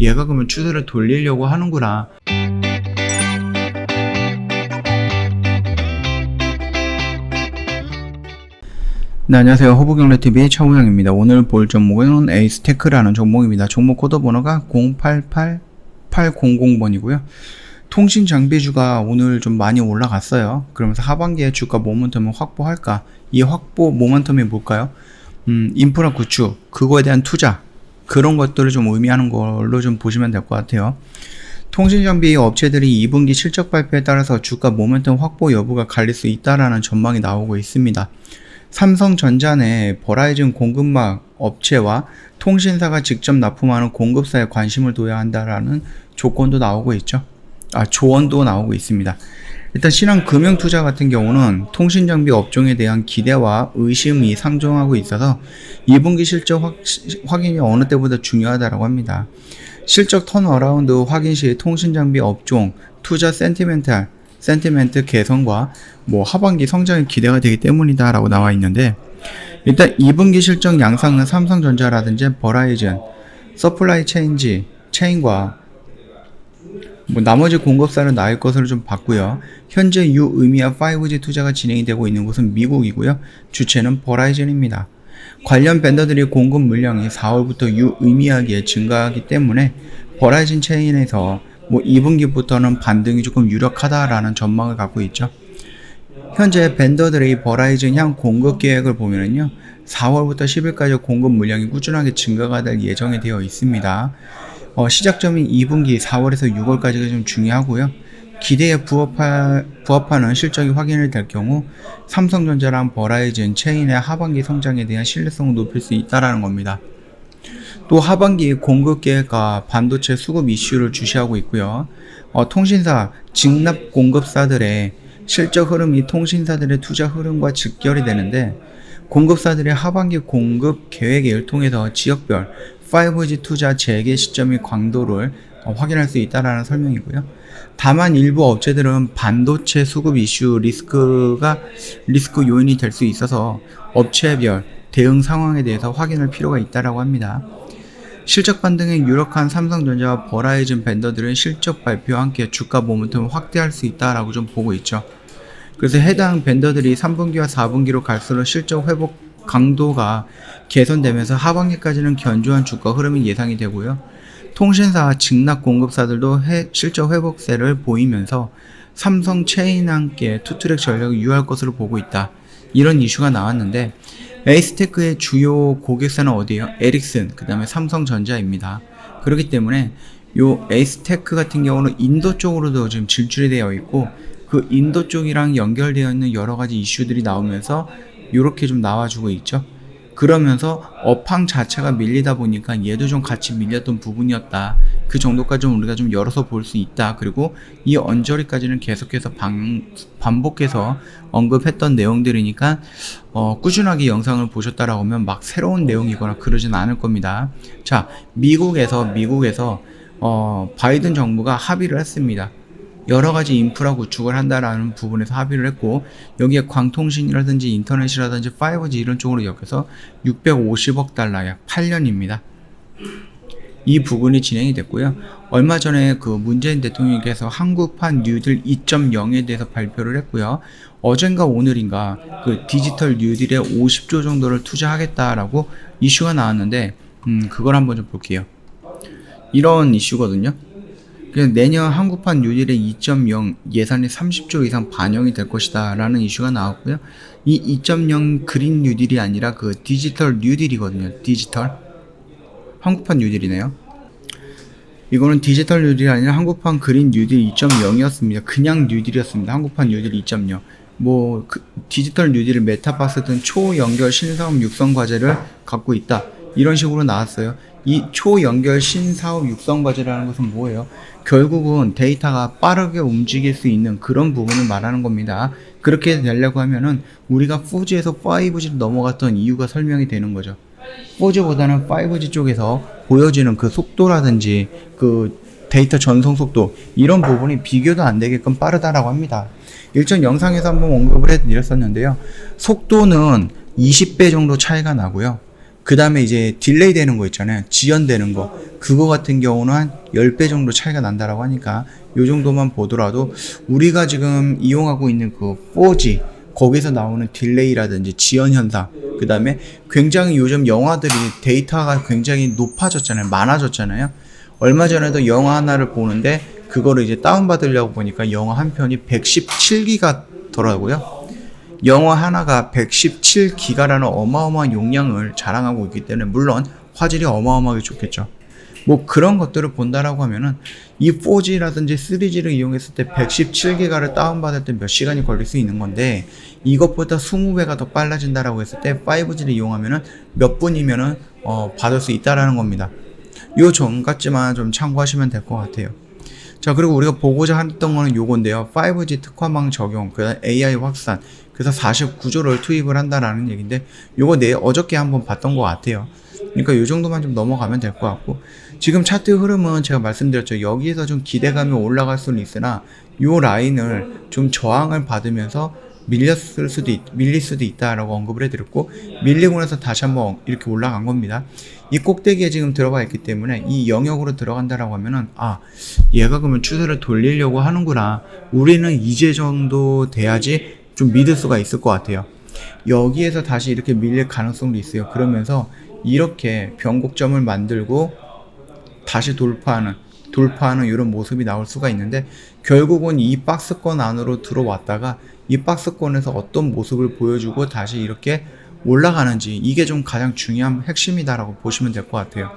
얘가 그러면 추세를 돌리려고 하는구나. 네, 안녕하세요. 허브경제TV의 차우영입니다. 오늘 볼 종목은 에이스테크라는 종목입니다. 종목 코드 번호가 088800번이고요. 통신장비주가 오늘 좀 많이 올라갔어요. 그러면서 하반기에 주가 모멘텀을 확보할까? 이 확보 모멘텀이 뭘까요? 인프라 구축, 그거에 대한 투자, 그런 것들을 좀 의미하는 걸로 좀 보시면 될 것 같아요. 통신장비 업체들이 2분기 실적 발표에 따라서 주가 모멘텀 확보 여부가 갈릴 수 있다라는 전망이 나오고 있습니다. 삼성전자 내 버라이즌 공급망 업체와 통신사가 직접 납품하는 공급사에 관심을 둬야 한다라는 조건도 나오고 있죠. 조언도 나오고 있습니다. 일단 신한금융투자 같은 경우는 통신장비 업종에 대한 기대와 의심이 상존하고 있어서 2분기 실적 확인이 어느 때보다 중요하다고 합니다. 실적 턴어라운드 확인 시 통신장비 업종 투자 센티멘트 개선과 하반기 성장이 기대가 되기 때문이다 라고 나와 있는데, 일단 2분기 실적 양상은 삼성전자라든지 버라이즌, 서플라이 체인과 나머지 공급사는 나을 것으로 좀 봤고요. 현재 유의미와 5G 투자가 진행이 되고 있는 곳은 미국이고요. 주체는 버라이즌입니다. 관련 벤더들이 공급 물량이 4월부터 유의미하게 증가하기 때문에 버라이즌 체인에서 2분기부터는 반등이 조금 유력하다라는 전망을 갖고 있죠. 현재 벤더들의 버라이즌 향 공급 계획을 보면은요, 4월부터 10일까지 공급 물량이 꾸준하게 증가가 될 예정이 되어 있습니다. 시작점인 2분기 4월에서 6월까지가 좀 중요하고요. 기대에 부합하는 실적이 확인이 될 경우 삼성전자랑 버라이즌 체인의 하반기 성장에 대한 신뢰성을 높일 수 있다는 겁니다. 또 하반기 공급 계획과 반도체 수급 이슈를 주시하고 있고요. 통신사, 직납 공급사들의 실적 흐름이 통신사들의 투자 흐름과 직결이 되는데, 공급사들의 하반기 공급 계획을 통해서 지역별 5G 투자 재개 시점의 광도를 확인할 수 있다는 설명이고요. 다만 일부 업체들은 반도체 수급 이슈 리스크 요인이 될 수 있어서 업체별 대응 상황에 대해서 확인할 필요가 있다고 합니다. 실적 반등에 유력한 삼성전자와 버라이즌 벤더들은 실적 발표와 함께 주가 모멘텀을 확대할 수 있다라고 좀 보고 있죠. 그래서 해당 벤더들이 3분기와 4분기로 갈수록 실적 회복 강도가 개선되면서 하반기까지는 견조한 주가 흐름이 예상이 되고요. 통신사, 직납 공급사들도 실적 회복세를 보이면서 삼성 체인과 함께 투트랙 전략을 유효할 것으로 보고 있다. 이런 이슈가 나왔는데, 에이스테크의 주요 고객사는 어디예요? 에릭슨, 그 다음에 삼성전자입니다. 그렇기 때문에 요 에이스테크 같은 경우는 인도 쪽으로도 지금 진출이 되어 있고, 그 인도 쪽이랑 연결되어 있는 여러 가지 이슈들이 나오면서 이렇게 좀 나와주고 있죠. 그러면서 업황 자체가 밀리다 보니까 얘도 좀 같이 밀렸던 부분이었다. 그 정도까지 좀 우리가 좀 열어서 볼 수 있다. 그리고 이 언저리까지는 계속해서 반복해서 언급했던 내용들이니까 꾸준하게 영상을 보셨다라고 하면 막 새로운 내용이거나 그러진 않을 겁니다. 자, 미국에서 바이든 정부가 합의를 했습니다. 여러 가지 인프라 구축을 한다라는 부분에서 합의를 했고, 여기에 광통신이라든지 인터넷이라든지 5G 이런 쪽으로 엮여서 650억 달러, 약 8년입니다. 이 부분이 진행이 됐고요. 얼마 전에 그 문재인 대통령께서 한국판 뉴딜 2.0에 대해서 발표를 했고요. 어젠가 오늘인가 그 디지털 뉴딜에 50조 정도를 투자하겠다라고 이슈가 나왔는데, 그걸 한번 좀 볼게요. 이런 이슈거든요. 내년 한국판 뉴딜의 2.0 예산이 30조 이상 반영이 될 것이다 라는 이슈가 나왔고요. 이 2.0 그린 뉴딜이 아니라 그 디지털 뉴딜이거든요. 디지털 한국판 뉴딜이네요. 이거는 디지털 뉴딜이 아니라 한국판 그린 뉴딜 2.0이었습니다. 그냥 뉴딜이었습니다. 한국판 뉴딜 2.0. 디지털 뉴딜을 메타버스든 초연결 신사업 육성 과제를 갖고 있다. 이런 식으로 나왔어요. 이 초연결 신사업 육성 과제라는 것은 뭐예요? 결국은 데이터가 빠르게 움직일 수 있는 그런 부분을 말하는 겁니다. 그렇게 되려고 하면은 우리가 4G에서 5G로 넘어갔던 이유가 설명이 되는 거죠. 4G보다는 5G 쪽에서 보여지는 그 속도라든지 그 데이터 전송 속도, 이런 부분이 비교도 안 되게끔 빠르다라고 합니다. 일전 영상에서 한번 언급을 해드렸었는데요. 속도는 20배 정도 차이가 나고요. 그 다음에 이제 딜레이 되는 거 있잖아요. 지연되는 거. 그거 같은 경우는 한 10배 정도 차이가 난다라고 하니까 요 정도만 보더라도 우리가 지금 이용하고 있는 그 4G 거기서 나오는 딜레이라든지 지연 현상, 그 다음에 굉장히 요즘 영화들이 데이터가 굉장히 높아졌잖아요. 많아졌잖아요. 얼마 전에도 영화 하나를 보는데 그거를 이제 다운받으려고 보니까 영화 한 편이 117기가 더라고요. 영화 하나가 117기가라는 어마어마한 용량을 자랑하고 있기 때문에 물론 화질이 어마어마하게 좋겠죠. 뭐 그런 것들을 본다라고 하면은 이 4G라든지 3G를 이용했을 때 117기가를 다운받을 때 몇 시간이 걸릴 수 있는 건데 이것보다 20배가 더 빨라진다라고 했을 때 5G를 이용하면은 몇 분이면은 받을 수 있다라는 겁니다. 요 점 같지만 좀 참고하시면 될 것 같아요. 자, 그리고 우리가 보고자 했던 거는 요건데요. 5G 특화망 적용, 그다음 AI 확산, 그래서 49조를 투입을 한다라는 얘기인데 요거 어저께 한번 봤던 것 같아요. 그러니까 요 정도만 좀 넘어가면 될 것 같고, 지금 차트 흐름은 제가 말씀드렸죠. 여기에서 좀 기대감이 올라갈 수는 있으나 요 라인을 좀 저항을 받으면서 밀릴 수도 있다라고 언급을 해드렸고, 밀리고 나서 다시 한번 이렇게 올라간 겁니다. 이 꼭대기에 지금 들어가 있기 때문에 이 영역으로 들어간다라고 하면은 얘가 그러면 추세를 돌리려고 하는구나, 우리는 이제 정도 돼야지 좀 믿을 수가 있을 것 같아요. 여기에서 다시 이렇게 밀릴 가능성도 있어요. 그러면서 이렇게 변곡점을 만들고 다시 돌파하는 이런 모습이 나올 수가 있는데, 결국은 이 박스권 안으로 들어왔다가 이 박스권에서 어떤 모습을 보여주고 다시 이렇게 올라가는지, 이게 좀 가장 중요한 핵심이다라고 보시면 될 것 같아요.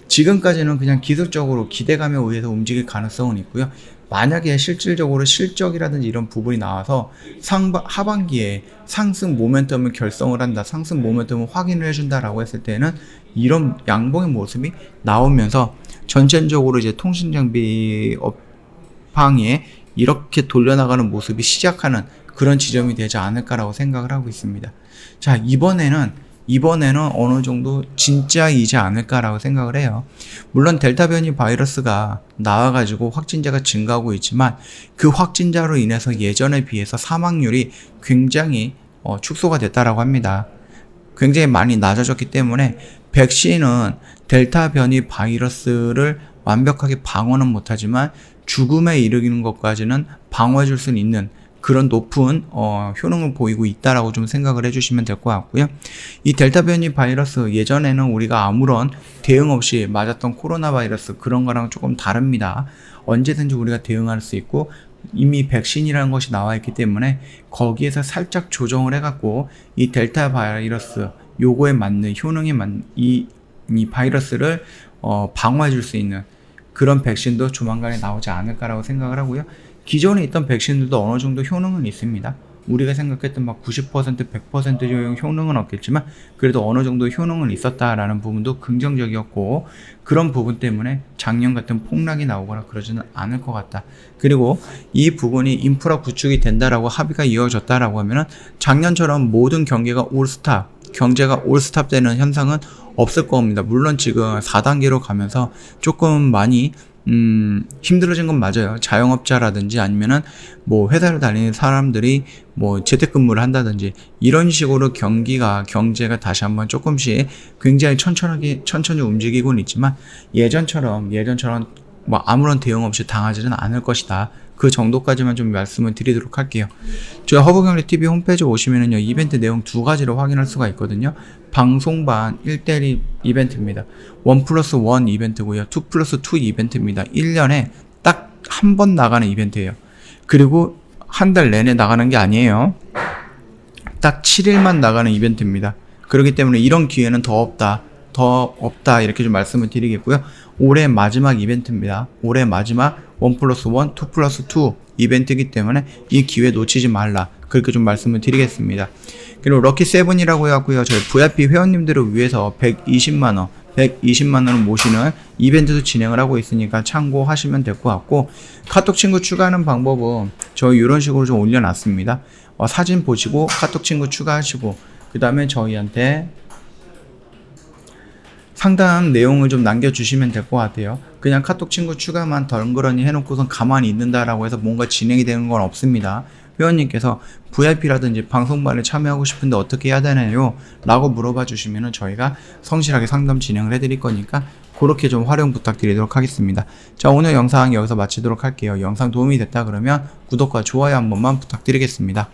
지금까지는 그냥 기술적으로 기대감에 의해서 움직일 가능성은 있고요. 만약에 실질적으로 실적이라든지 이런 부분이 나와서 하반기에 상승 모멘텀을 결성을 한다, 상승 모멘텀을 확인을 해준다라고 했을 때는 이런 양봉의 모습이 나오면서 전체적으로 이제 통신장비 업황에 이렇게 돌려나가는 모습이 시작하는 그런 지점이 되지 않을까라고 생각을 하고 있습니다. 자, 이번에는 어느 정도 진짜이지 않을까라고 생각을 해요. 물론 델타 변이 바이러스가 나와가지고 확진자가 증가하고 있지만 그 확진자로 인해서 예전에 비해서 사망률이 굉장히 축소가 됐다라고 합니다. 굉장히 많이 낮아졌기 때문에 백신은 델타 변이 바이러스를 완벽하게 방어는 못하지만 죽음에 이르는 것까지는 방어해줄 수 있는 그런 높은 효능을 보이고 있다라고 좀 생각을 해주시면 될 것 같고요. 이 델타 변이 바이러스, 예전에는 우리가 아무런 대응 없이 맞았던 코로나 바이러스, 그런 거랑 조금 다릅니다. 언제든지 우리가 대응할 수 있고 이미 백신이라는 것이 나와 있기 때문에 거기에서 살짝 조정을 해갖고 이 델타 바이러스 요거에 맞는 효능에 맞는 이 바이러스를 방어해 줄 수 있는 그런 백신도 조만간에 나오지 않을까라고 생각을 하고요. 기존에 있던 백신들도 어느 정도 효능은 있습니다. 우리가 생각했던 90%, 100% 효능은 없겠지만 그래도 어느 정도 효능은 있었다라는 부분도 긍정적이었고, 그런 부분 때문에 작년 같은 폭락이 나오거나 그러지는 않을 것 같다. 그리고 이 부분이 인프라 구축이 된다라고 합의가 이어졌다라고 하면은 작년처럼 모든 경제가 올스탑 되는 현상은 없을 겁니다. 물론 지금 4단계로 가면서 조금 많이 힘들어진 건 맞아요. 자영업자라든지 아니면은 회사를 다니는 사람들이 재택근무를 한다든지 이런 식으로 경제가 다시 한번 조금씩 굉장히 천천히 움직이고는 있지만 예전처럼 아무런 대응 없이 당하지는 않을 것이다. 그 정도까지만 좀 말씀을 드리도록 할게요. 저희 허브경제TV 홈페이지 오시면은요, 이벤트 내용 2가지로 확인할 수가 있거든요. 방송반 1대1 이벤트입니다. 1+1 이벤트고요. 2+2 이벤트입니다. 1년에 딱 한 번 나가는 이벤트예요. 그리고 한 달 내내 나가는 게 아니에요. 딱 7일만 나가는 이벤트입니다. 그렇기 때문에 이런 기회는 더 없다 이렇게 좀 말씀을 드리겠고요. 올해 마지막 이벤트입니다. 올해 마지막 1+1, 2+2 이벤트이기 때문에 이 기회 놓치지 말라, 그렇게 좀 말씀을 드리겠습니다. 그리고 럭키7이라고 해갖고요, 저희 VIP 회원님들을 위해서 120만원을 모시는 이벤트도 진행을 하고 있으니까 참고하시면 될 것 같고, 카톡 친구 추가하는 방법은 저희 이런 식으로 좀 올려놨습니다. 사진 보시고 카톡 친구 추가하시고, 그 다음에 저희한테 상담 내용을 좀 남겨주시면 될 것 같아요. 그냥 카톡 친구 추가만 덩그러니 해놓고선 가만히 있는다라고 해서 뭔가 진행이 되는 건 없습니다. 회원님께서 VIP라든지 방송반에 참여하고 싶은데 어떻게 해야 되나요? 라고 물어봐 주시면은 저희가 성실하게 상담 진행을 해드릴 거니까 그렇게 좀 활용 부탁드리도록 하겠습니다. 자, 오늘 영상 여기서 마치도록 할게요. 영상 도움이 됐다 그러면 구독과 좋아요 한 번만 부탁드리겠습니다.